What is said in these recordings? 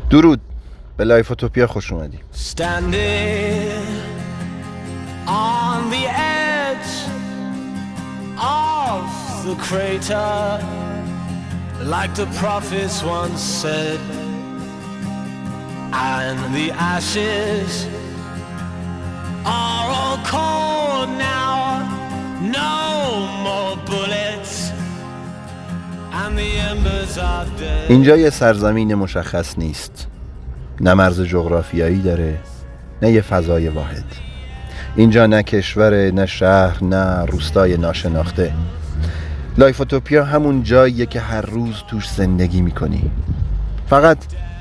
درود، به لایفوتوپیا خوش اومدی. Standing on the edge of the crater, like the prophets once said, and the ashes are all cold now, no more bullets, and the embers are dead. اینجا یه سرزمین مشخص نیست، نه مرز جغرافیایی داره، نه یه فضای واحد. اینجا نه کشور، نه شهر، نه روستای ناشناخته. لایفوتوپیا همون جاییه که هر روز توش زندگی میکنی، فقط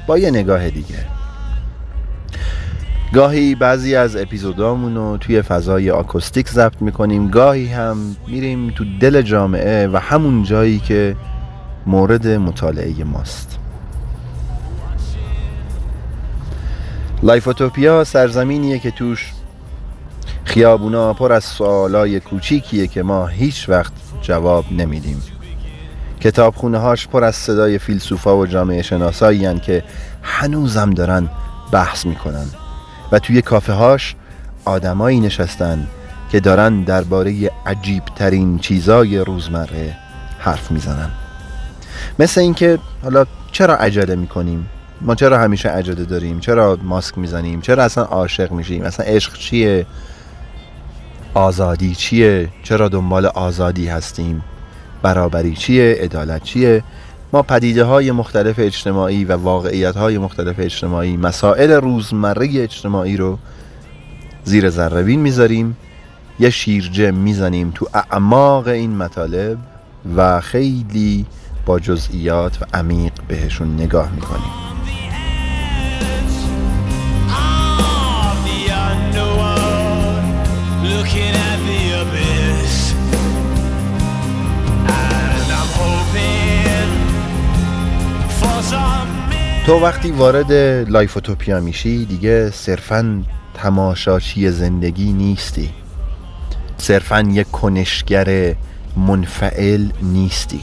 با یه نگاه دیگه. گاهی بعضی از اپیزودامونو توی فضای آکوستیک ضبط میکنیم، گاهی هم میریم تو دل جامعه و همون جایی که مورد مطالعه ماست. لایفوتوپیا سرزمینیه که توش خیابونا پر از سوالای کوچیکیه که ما هیچ وقت جواب نمیدیم. کتابخونه هاش پر از صدای فیلسوفا و جامعه شناسایین که هنوزم دارن بحث میکنن و توی کافه هاش آدمایی نشستن که دارن درباره عجیب ترین چیزای روزمره حرف میزنن. مثل اینکه حالا چرا عجله میکنیم؟ ما چرا همیشه عجله داریم؟ چرا ماسک میزنیم؟ چرا اصلا عاشق میشیم؟ اصلا عشق چیه؟ آزادی چیه؟ چرا دنبال آزادی هستیم؟ برابری چیه؟ عدالت چیه؟ ما پدیده های مختلف اجتماعی و واقعیت های مختلف اجتماعی، مسائل روزمره اجتماعی رو زیر ذره‌بین میذاریم، یه شیرجه میزنیم تو اعماق این مطالب و خیلی با جزئیات و عمیق بهشون نگاه میکنیم. تو وقتی وارد لایفوتوپیا میشی دیگه صرفاً تماشاچی زندگی نیستی، صرفاً یک کنشگر منفعل نیستی.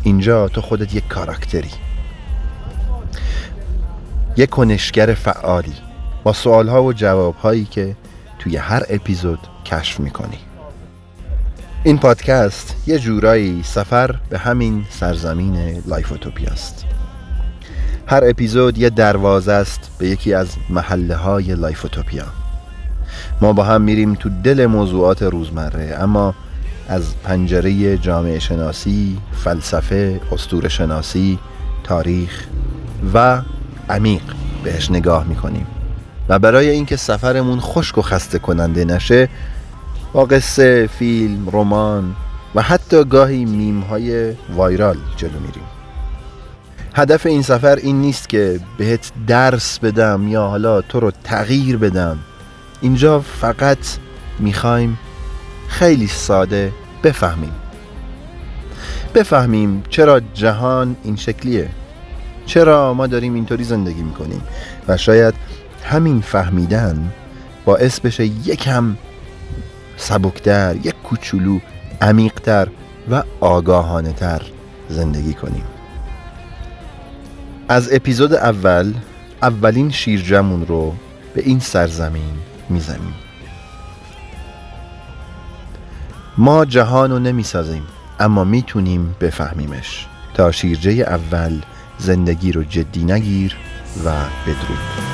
اینجا تو خودت یک کاراکتری، یک کنشگر فعالی با سوالها و جوابهایی که توی هر اپیزود کشف میکنی. این پادکست یه جورایی سفر به همین سرزمین لایفوتوپیا است. هر اپیزود یه دروازه است به یکی از محله های لایفوتوپیا. ما با هم میریم تو دل موضوعات روزمره، اما از پنجره جامعه شناسی، فلسفه، اسطوره شناسی، تاریخ و عمیق بهش نگاه میکنیم. و برای اینکه سفرمون خشک و خسته کننده نشه، با قصه، فیلم، رمان و حتی گاهی میم های وایرال جلو میریم. هدف این سفر این نیست که بهت درس بدم یا حالا تو رو تغییر بدم. اینجا فقط میخوایم خیلی ساده بفهمیم چرا جهان این شکلیه، چرا ما داریم اینطوری زندگی میکنیم و شاید همین فهمیدن باعث بشه یکم سبکتر، یک کوچولو عمیق‌تر و آگاهانه تر زندگی کنیم. از اپیزود اولین شیرجمون رو به این سرزمین میزنیم. ما جهان رو نمیسازیم، اما میتونیم بفهمیمش. تا شیرجه اول زندگی رو جدی نگیر و بدرود.